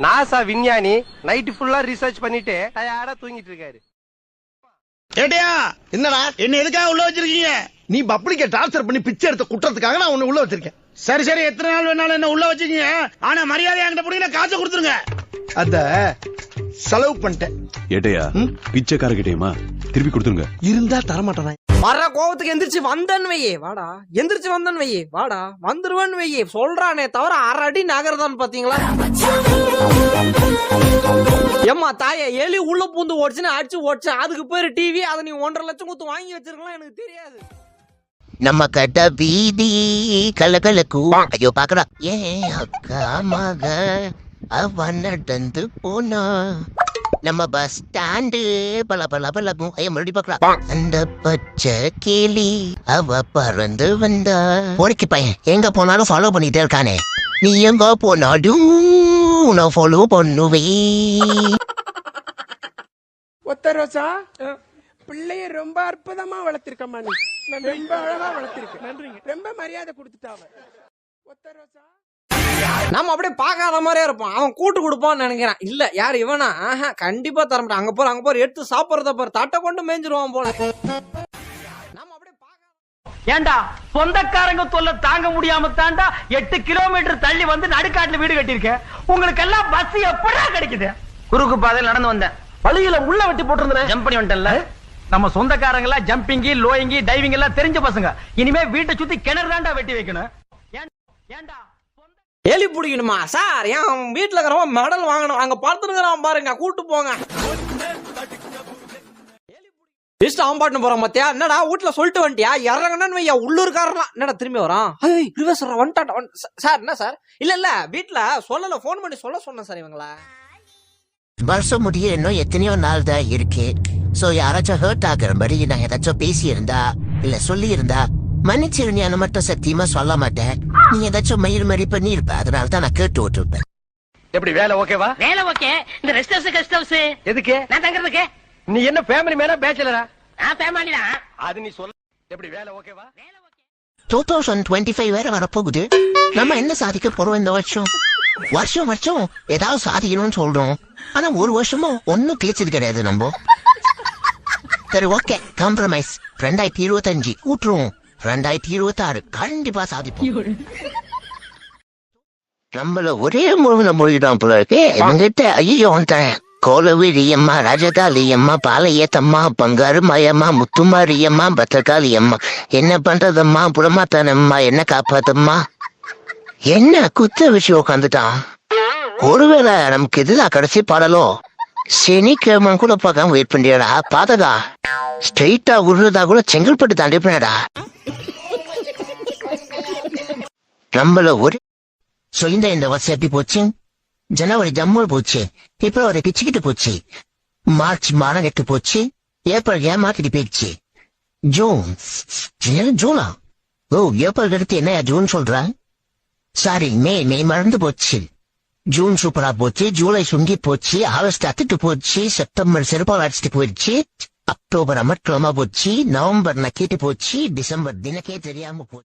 NASA விஞ்ஞானி night ஃபுல்லா research பண்ணிட்டு டயர்டா தூங்கிட்டு இருக்காரு. ஏட்டியா என்னடா என்ன எதுக்காக உள்ள வச்சிருக்கீங்க? நீ பப்ளிக்க டார்ச்சர் பண்ணி பிச்சை எடுத்த குற்றத்துக்காக நான் உன்னை உள்ள வச்சிருக்கேன். சரி சரி, எத்தனை நாள் வேணாலும் என்ன உள்ள வச்சுக்கீங்க. ஆனா மரியாதை என்கிட்ட போனீங்கன்னா காசை கொடுத்துருங்க. அத செலவு பண்ணிட்டேன். ஏட்டையா பிச்சைக்காரகிட்டேயுமா திருப்பி கொடுத்துருங்க. இருந்தா தரமாட்டேன். வர்ற கோவத்துக்கு எந்திரிச்சு வந்தன்னு வையே வாடா, எந்திரிச்சு வந்தன்னு வையே வாடா, வந்துருவேன்னு வையே சொல்றானே தவிர அரை அடி நகர்தான் பாத்தீங்களா? ஏம்மா தாயே, எலி உள்ள பூந்து ஓடிச்சுன்னு அடிச்சு ஓடிச்சு, அதுக்கு பேரு டிவி. அதை நீ 1.5 லட்சம் கொடுத்து வாங்கி வச்சிருக்கலாம், எனக்கு தெரியாது. நம்ம கட்ட வீதி கலகலக்கு. ஐயோ பாக்கடா, ஏன் அக்கா மக அவன் நடந்து போனா. நம்ம பஸ் ஸ்டாண்டு பல பல பலகும். ஐயா மறுபடியும் பாக்கலாம். அந்த பச்சை கிளி அவ பறந்து வந்தா. ஒருக்கி பையன் எங்க போனாலும் ஃபாலோ பண்ணிட்டே இருக்கானே. நீ எங்க போனாலும் நான் ஃபாலோ பண்ணுவே. ஒத்த ரோசா, பிள்ளைய ரொம்ப அற்புதமா வளர்த்திருக்கம்மா. நீ ரொம்ப அழகா வளர்த்திருக்க. நன்றிங்க. ரொம்ப மரியாதை கொடுத்துட்டாவ. ஒத்த ரோசா நம்ம அப்படியே பாக்காத மாதிரியே இருப்போம். அவன் கூட்டு கொடுப்பான்னு நினைக்கிறான். இல்ல யாரு இவனா? கண்டிப்பா தரமாட்டான். அங்க போற எடுத்து சாப்பிடறத பாரு, தட்டை கொண்டு மேய்ஞ்சிருவான் போல. நம்ம அப்படியே ஏண்டா சொந்தக்காரங்க தொல்லை தாங்க முடியாம தாண்டா 8 கிலோமீட்டர் தள்ளி வந்து நடுக்காட்டுல வீடு கட்டியிருக்கேன். உங்களுக்கு எல்லாம் பஸ் எப்படா கிடைக்குது? குறுக்கு பாதையில் நடந்து வந்தேன். வழியில உள்ள வெட்டி போட்டிருந்தேன். ஜம்ப் பண்ணி வந்துட்டேன்ல. நம்ம சொந்தக்காரங்க எல்லாம் ஜம்பிங்கி லோயிங்கி டைவிங் எல்லாம் தெரிஞ்ச பசங்க. இனிமே வீட்டை சுத்தி கிணறு தாண்டா வெட்டி வைக்கணும். ஏண்டா எலி பிடிக்கணுமா சார்? என் வீட்டுல இருக்கிறவன் மெடல் வாங்கணும். அங்க பார்த்துருக்கிறான் பாருங்க, கூட்டு போங்க. அவன் பாட்டு போறான் மத்தியா. என்னடா வீட்டுல சொல்லிட்டு வந்துட்டியா? இறங்கன்னு வையா, உள்ளூர்காரலாம் என்னடா திரும்பி வரான். சார் என்ன சார்? இல்ல வீட்டுல சொல்லல, போன் பண்ணி சொல்ல சொன்னேன் சார். இவங்கள வருஷம் முடிய இன்னும் எத்தனையோ நாள் தான் இருக்கு. சோ யாராச்சும் ஹர்ட் ஆகுற மாதிரி நான் ஏதாச்சும் பேசி இருந்தா இல்ல சொல்லி இருந்தா மன்னிச்சிருந்தியான மட்டும் சத்தியமா சொல்ல மாட்டேன். நீ ஏதாச்சும் மயிர் மாதிரி பண்ணி இருப்ப, அதனால தான் நான் கேட்டு விட்டுருப்பேன். எப்படி வேலை ஓகேவா? வேலை ஓகே. இந்த ரெஸ்ட் ஹவுஸ் கெஸ்ட் ஹவுஸ் எதுக்கு? நான் தங்கறதுக்கு. நீ என்ன ஃபேமிலி மேனா பேச்சலரா? நான் ஃபேமிலி தான். அது நீ சொல்ல. எப்படி வேலை ஓகேவா? 2025 வேற வரப்போகுது. நம்ம என்ன சாதிக்க போறோம் இந்த வருஷம்? வருஷம் ஏதாவது சாதிக்கணும்னு சொல்றோம். ஆனா ஒரு வருஷமும் ஒன்னும் கிழிச்சது கிடையாது நம்ம. சரி ஓகே, காம்ப்ரமைஸ். 2025 கூட்டுருவோம். 2026 கண்டிப்பா சாதிப்போம். நம்மள ஒரே முழுவதுல மொழிதான் போல இருக்கு. என்கிட்ட ஐயோ கோலவிழியம்மா, ராஜகாளியம்மா, பாளையத்தம்மா, பங்காரு மாயம்மா, முத்துமாரியம்மா, பத்திரகாளியம்மா. என்ன பண்றதம்மா, புலமாத்தானம்மா, என்ன காப்பாத்தம்மா. என்ன குத்த விஷயம் உட்காந்துட்டான். ஒருவேளை நமக்கு இதுதான் கடைசி பாடலோ? சனிக்கிழமை கூட பார்க்காம வெயிட் பண்ணிடா. பாத்ததா ஸ்ட்ரெயிட்டா உருளதா கூட செங்கல்பட்டு தாண்டி பண்ணடா. நம்மள ஒரு சொல்லிந்த இந்த வருஷம் எப்படி போச்சு? ஜனவரி ஜம்முல் போச்சு, பிப்ரவரி பிச்சுக்கிட்டு போச்சு, மார்ச் மானகெட்டு போச்சு, ஏப்ரல் ஏமாத்திட்டு போயிடுச்சு, ஜூனா ஏப்ரல் எடுத்து என்ன ஜூன் சொல்ற? சாரி, மே மறந்து போச்சு. ஜூன் சூப்பரா போச்சு, ஜூலை சுங்கி போச்சு, ஆகஸ்ட் அத்துட்டு போச்சு, செப்டம்பர் செருப்பால் அடிச்சுட்டு போயிடுச்சு, அக்டோபர் அமர்க்கிழமா போச்சு, நவம்பர் நக்கிட்டு போச்சு, டிசம்பர் தினக்கே தெரியாம போச்சு.